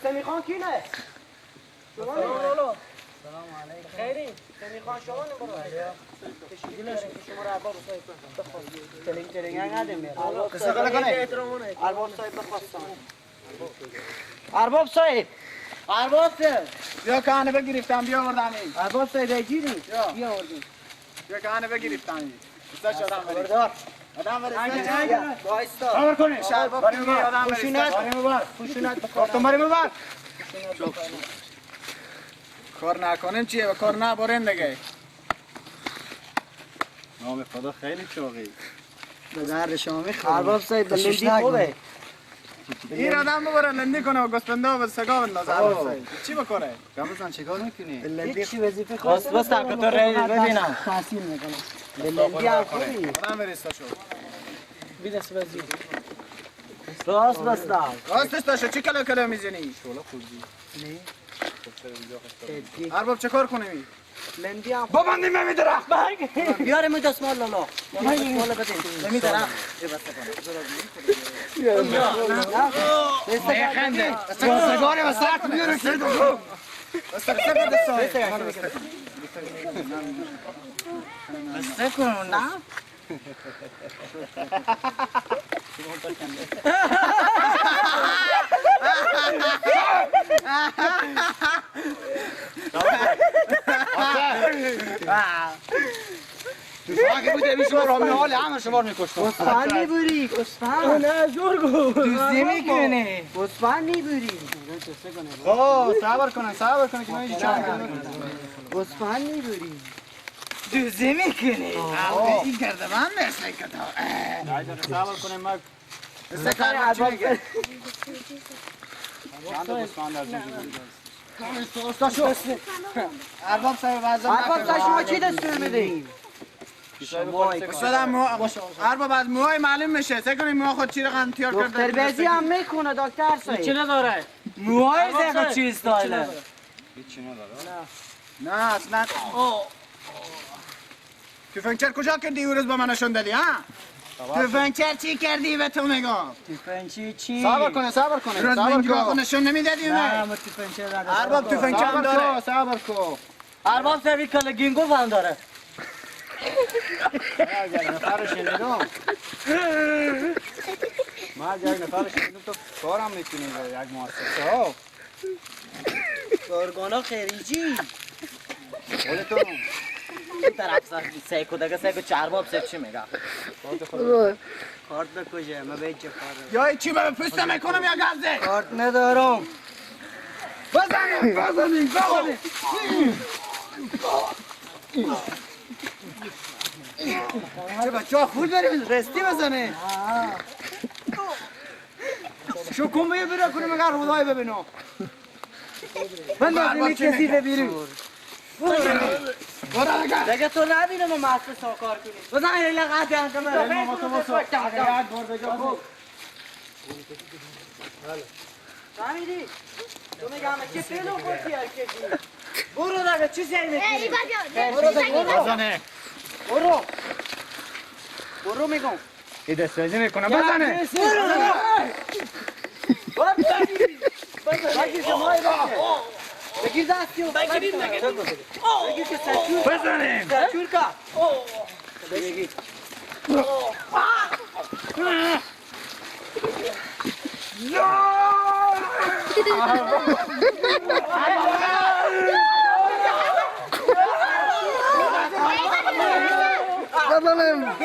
سمی خان کی نه؟ شما نه؟ سلام علیکم خیری؟ سمی خان شما نه برو کشیدی نشون که شما رو ارباب صاحب بخواست تلنگ نده میره ارباب صاحب بخواستم ارباب صاحب ارباب صاحب بیا کانه بگرفتم بیا وردانی ارباب صاحب ایجیدی؟ بیا وردی بیا کانه بگرفتم استاد شدم بردار آدم برسه وایستا خبر کنید باری مبار آدم برسه باری مبار خشونت کارتون باری مبار کار نکنیم چیه و کار نباریم دیگه نام خدا خیلی چاقی به درد شما میخوره ارباب صاحب بلندی خوبه این آدم ببره لندی کنه و گسپنده و سگا بندازه چی بکنه؟ گمزن چیکار میکنی؟ هیچی وظیفه خاص بس تا رئیس ببینم تحصیل میکنم بلندی هم خوبی آدم برسته شو بیدست وظیفه راست بستم راستش داشته چی کلا میزنی؟ شولا خوبی ارباب چه کار کنیم؟ لندی هم ببندیم به درخت. بیارم این دستمال لالا دستمال بدین نمی درخت خنده سگاره و سرت بیاره بسته کن نه اگه بوده بیشتر رامی حال همه شما رو میکشتم. بسفن میبری بسفن نه زورگو دوزی میکنه بسفن میبری خب صبر کنن که من هیچ چند کنم. بسفن میبری دوزی میکنه این کرده من مثل کتا. صبر کنیم مگ. مثل کار چی میگه؟ ارباب شما چی دستور میدی؟ ارباب از موهای معلوم میشه. سه کنیم موها خود چی رقم تیار کرده؟ دکتر بیزی هم میکنه دکتر سایی چی نداره؟ موهای زیگه چی استایله؟ نه اصلا. تفنگچر کجا کردی او روز با من نشون دادی ها؟ تفنگچر چی کردی به تو میگم؟ تفنگچی چی؟ صبر کنه. روز به اینجا خود نشون نمیدادی نه ما تفنگچر نداره ارباب تفنگچر هم داره. صبر کن. ارباب سوی کلگینگو هم داره یک نفر شنیدم. ما یک نفر شنیدم تو کارم میکنی یک مؤسسه ها. کارگانا خیریجی خودتون این طرف سیکو دگه سیکو چرباب سیک چی میگه؟ کارت بکشه ما به چه کاره یا چی به پوست میکنم یا گازه؟ کارت ندارم بزنیم چه بچه ها خود بریم رستی بزنه شو کمه برا کنیم اگر خدای ببینم من دارم کسی ببیریم برا اگر دیگه تو نبینه ما مؤسسه ها کار کنیم بزن این لغت هم کمه فهمیدی؟ تو میگم چه پیلو خودی هرکشی برو دیگه چی زیر میکنی؟ برو میگم ای دست بازی میکنم بزنه بگیر که مای باشه بگیر دستیو بگیر که سرچور بزنه سرچور که بگیر بزنیم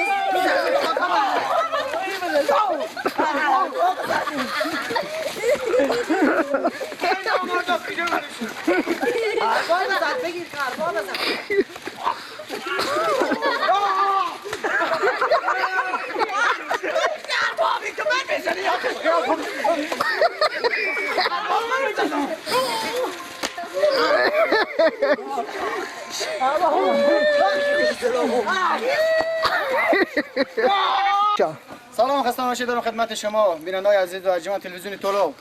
بگیر کاربا بزن سلام خسته باشید دارم خدمت شما بیننده‌های عزیز و ارجمند تلویزیون طلوع.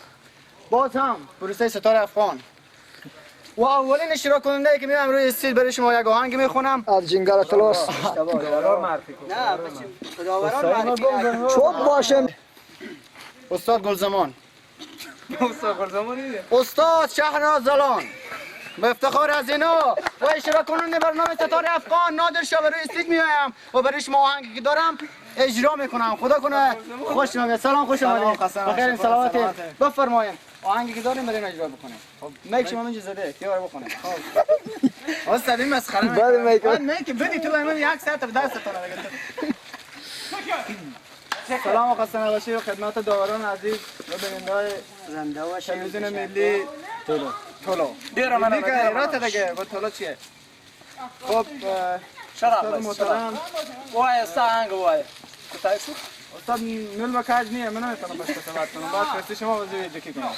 باز هم پروسه ستاره افغان و اولین اشتراک کننده که میام روی استیل برای شما یک آهنگ میخونم از جنگل تلاس نه بچه خداوران معرفی چوب باشه استاد گلزمان استاد شهرناز زلان به افتخار از اینا و اشتراک کننده برنامه ستاره افغان نادر شاه روی استیج میایم و برای شما آهنگی که دارم اجرا میکنم. خدا کنه خوش اومدید. سلام خوش اومدید. بخیر سلامتی. بفرمایید آهنگی که داریم برای اجرا بکنیم. میک شما اینجا زده کیار بکنه. خب استاد این مسخره بعد میک میک بدی تو من یک ساعت به دستتون سلام و خسته نباشید خدمت داوران عزیز و بیننده‌های زنده و تلویزیون ملی طلوع. دیگه رات دیگه با طلوع چیه؟ خب استاد محترم وای سانگ وای استاد نول مکاج نیه من نمیتونم باش صحبت کنم بعد فرستی شما وزیر دکی کنم.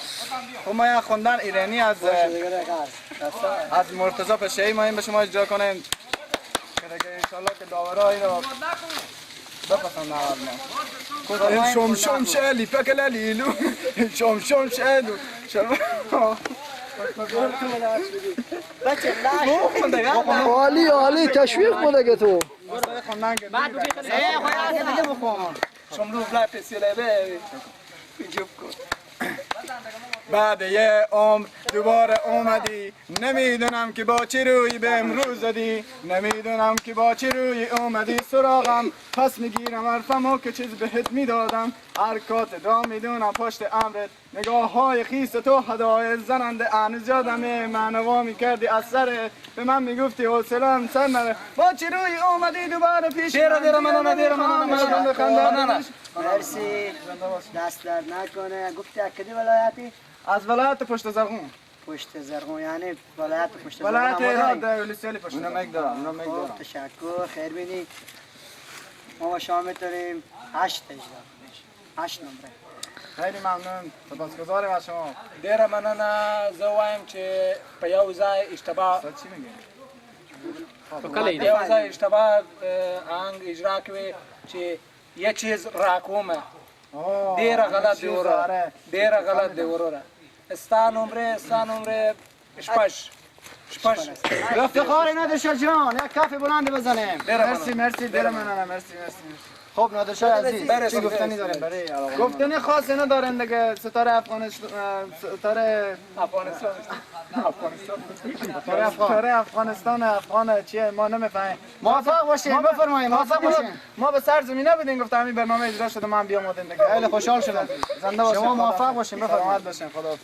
خب ما یک خواندن ایرانی از مرتضی پشه‌ای ما این به شما اجرا کنیم که دیگه ان شاء الله که داورا اینو بپسند ما شم شلی پکل لیلو شم شلو بچه لاش عالی عالی تشویق بوده که تو بعد دیگه بخون شمرو بلا پسیله به جوب کن بعد یه عمر دوباره اومدی نمیدونم که با چی روی به امروز زدی نمیدونم که با چی روی اومدی سراغم پس میگیرم حرفمو که چیز بهت میدادم حرکات را میدونم پشت امرت نگاه های خیس تو هدای زننده انوز یادمه منوا میکردی از سرت به من میگفتی حوصله‌ام سر نره با چی روی اومدی دوباره پیش دیره منو مرسی دست درد نکنه گفتی اکدی ولایتی از ولایت پشت زرغون پشت زرغون یعنی ولایت پشت زرغون ولایت ایران دولسیالی پشت اونم میدارم خب تشکر خیر بینی ما با شما میتونیم 8 نمره خیلی ممنون سپاسگزارم از شما دیره مننه زوایم که په یو ځای اشتباه چی میگی یو ځای اشتباه آهنگ اجرا کوي چې یه چیز راکومه ډیره غلط دی وروره ډیره غلط دی وروره ستا نمره شپش افتخاری نادرشاه جان یک کف بلند بزنیم مرسی دل مننه مرسی خب نادرشاه عزیز چی گفتنی داریم برای گفتنی خاصی ندارن دیگه ستاره افغانستان افغان چیه ما نمیفهمیم موفق باشین بفرمایید موفق باشین ما به سرزمینه بودیم گفتم همین برنامه اجرا شده من بیام اومدیم دیگه خیلی خوشحال شدم زنده باشین شما موفق باشین بفرمایید باشین خداحافظ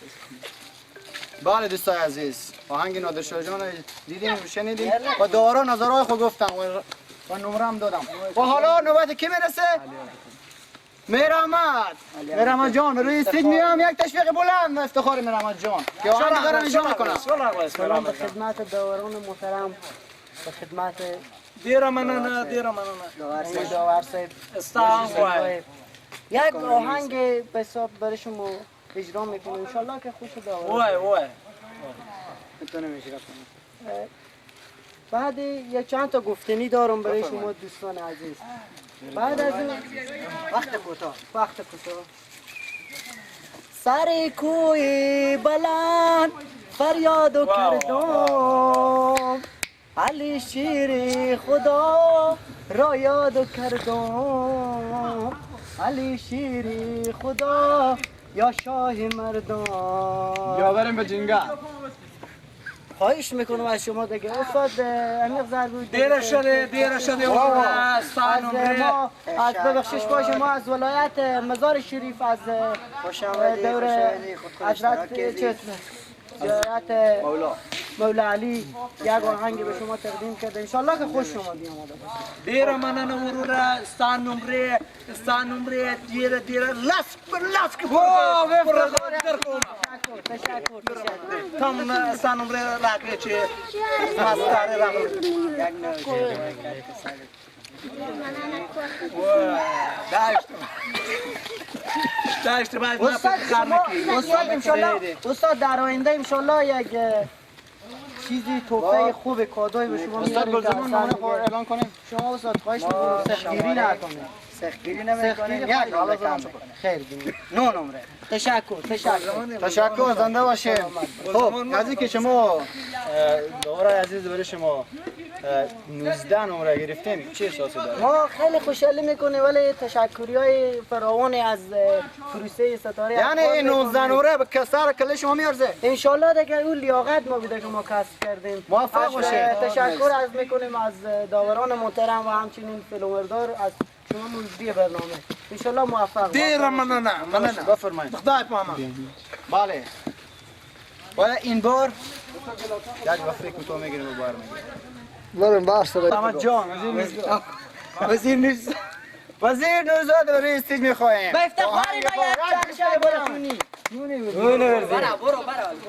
بله دوستای عزیز آهنگ نادرشاه جان دیدیم شنیدیم و دورا نظرهای خود گفتم و نمره هم دادم و حالا نوبت کی میرسه؟ میرامد جان روی استیج میام یک تشویق بلند افتخار میرامد جان که آهنگ دارم اجرا میکنم سلام به خدمت داوران محترم به خدمت دیره مننه داور صاحب استا یک آهنگ به حساب برای شما اجرا میکنم ان شاء الله که خوش داور وای میتونم اجرا کنم بعد یک چند تا گفتنی دارم برای شما دوستان عزیز بعد از این وقت کوتاه سر کوی بلند فریاد کردم علی شیر خدا را یاد کردم علی شیر خدا یا شاه مردم یا بریم به جنگل خواهش میکنم از شما دیگه استاد عمیق ضربی دیره شده از ببخشش باشه ما از ولایت مزار شریف از دور حضرت زیارت مولا علی یک آهنگ به شما تقدیم کرده انشالله که خوش شما بیامده باشه دیره مننه وروره ستا نمره دیره لاس که تشکر کم ستا نمره راکړې چې ماستاره راغله داشت باید ما کار نکنیم استاد در آینده انشالله یک چیزی توفه خوب کادوی به شما میاریم که اعلان کنیم شما استاد خواهش میکنم سختگیری نکنیم سختگیری نمیکنیم یک حالا خیر بینید 9 نمره تشکر زنده باشه خب از اینکه شما داورای عزیز برای شما 19 نمره گرفتیم چه احساسی دارید؟ ما خیلی خوشحالی میکنیم ولی تشکریای فراوانی از پروسه ستاره یعنی این 19 نمره به کسر کل شما میارزه ان شاء الله دیگه اون لیاقت ما بوده که ما کسب کردیم موفق باشه تشکر از میکنیم از داوران محترم و همچنین فیلمبردار از شما مجری برنامه ان شاء الله موفق دیره مننه بفرمایید خدای پاما بله و این بار یک وفری که تو میگیریم و بار میگیریم بریم بحث داریم محمد جان وزیر نوزاد برای استیج میخواهیم به افتخاری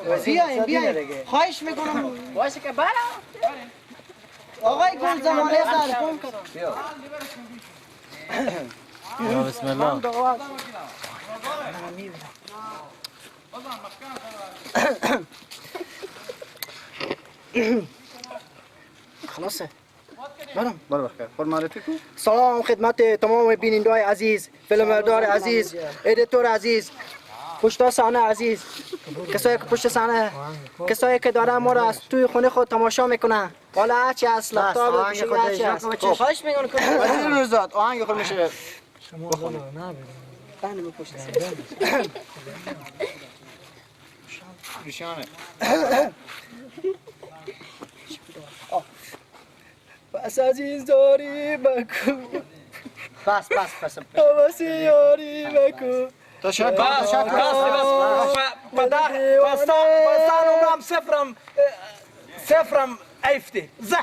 باید بیاین خواهش میکنم باشه که برا آقای گل زمانه سرکن بسم الله خلاصه برم بخیر فرمایید کو سلام خدمت تمام بینندگان عزیز فیلمبردار عزیز ادیتور عزیز پشت صحنه عزیز، کسایی که پشت صحنه، کسایی که دارن ما را از توی خونه خود تماشا میکنن، والا هرچی از لپتاپ آهنگ خود هرچی اجرا هست. کن. خواهش میکنم که وزیر روزات آهنگ خود میشه بله پشت نشانه. پس از این زاری بکو بس حواسی یاری بکو تشکر. صفرم ایفته زه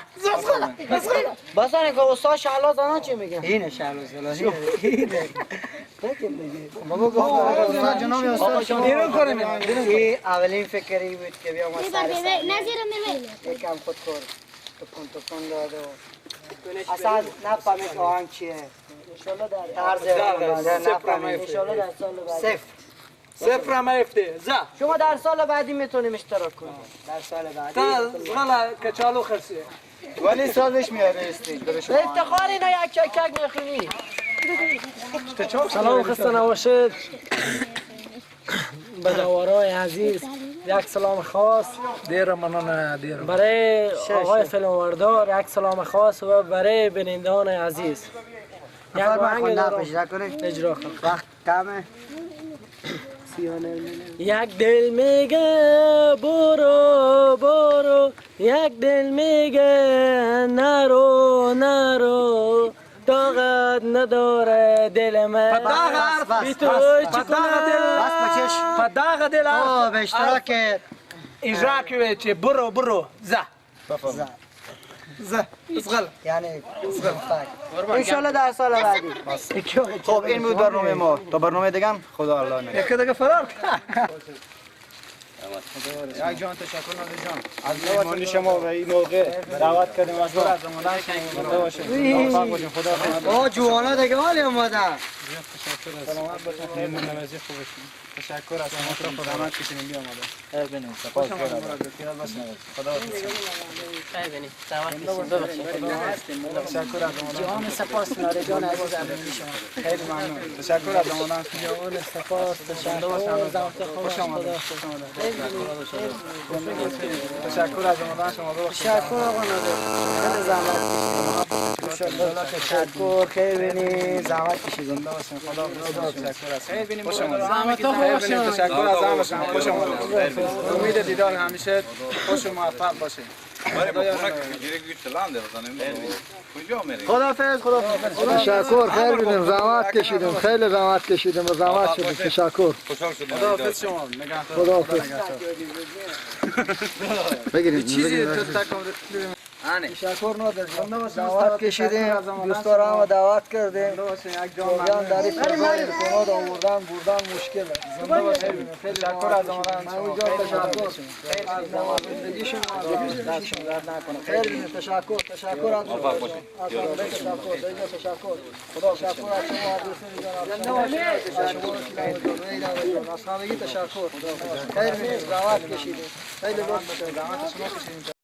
بسانه که استاد شعلا زنان چی میگه؟ اینه شهر زلازی. جناب استاد بیرون کنیم. این اولین فکری بود که بیام از سر یکم خود کار تکون داد و اصلا نفهمید آهنگ چیه. انشالله در طرز نفهمید. انشالله در سال بعد صفرم ایفته زه شما در سال بعدی میتونیم اشتراک کنیم. در سال بعدی تا غلا کچالو خرسیه ولی سازش میاره استیج برای شما. افتخاری نه یک چک نخونی. سلام خسته نباشید به داورای عزیز. یک سلام خاص برای آقای فیلمبردار، یک سلام خاص و برای بینندگان عزیز. یک آهنگ دارم اجرا کنم. وقت کمه. یک دل میگه برو برو، یک دل میگه نرو نرو، طاقت نداره دل من بی تو چکنه بس بچش. پداغ دل آه به اشتراک اجرا که چه برو برو زه زه ازغل یعنی انشالله در سال بعدی. خب این بود برنامه ما. تا برنامه دیگه خدا الله نگهدار. یک دیگه فرار یک جان تشکر نادر جان از مهمانی شما و این موقع دعوت کردیم از دور از زمانه زنده باشید. موفق باشید. خدا حافظ. آه جوانا دیگه حالی اومدن. سلامت باشید. مهمون نوازی خوب باشید. تشکر از شما که زحمت کشیدین بیا اومدن. ببینید سپاس خدا حافظ. ببینید دعوت کردید. تشکر از شما. جوان سپاس نادر جان عزیز امینی شما. خیلی ممنون. تشکر از شما. جوان سپاس تشکر زحمت خوش آمدید. تشکر از اومدن شما. تشکر آقا نادر. خیلی زحمت کشیدید. تشکر خیلی بینی زحمت کشیدید. خدا تشکر از خیلی بینیم. خوش آمدید. تشکر از همه شما. خوش آمدید. امید دیدار همیشه خوش و موفق باشید. خداحافظ. تشکر خیلی بودیم زحمت کشیدیم خیلی زحمت کشیدیم و زحمت شدیم. تشکر خداحافظ شما. نگهدار. خداحافظ. بگیرید چیزی تو تکم تشکر نادر جان دعوت کشیدیم دوستا را هم دعوت کردیم جان در این فضای امکانات آوردن بردن مشکله زنده باشید. تشکر از اومدن شما. تشکر از نوازندگی شما دستشون درد نکنه. خیلی تشکر تشکر از تشکر خدا تشکر از شما از همگی تشکر. خیلی زحمت کشیدیم خیلی لطف کردید.